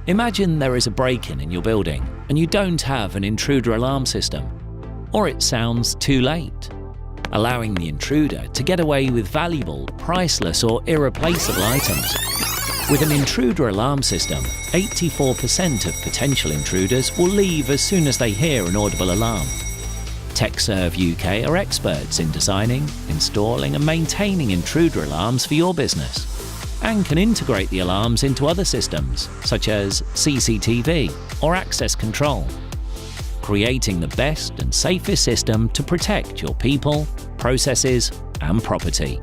Imagine there is a break-in in your building and you don't have an intruder alarm system, or it sounds too late, allowing the intruder to get away with valuable, priceless or irreplaceable items. With an intruder alarm system, 84% of potential intruders will leave as soon as they hear an audible alarm. Tecserv UK are experts in designing, installing and maintaining intruder alarms for your business, and can integrate the alarms into other systems such as CCTV or access control, creating the best and safest system to protect your people, processes and property.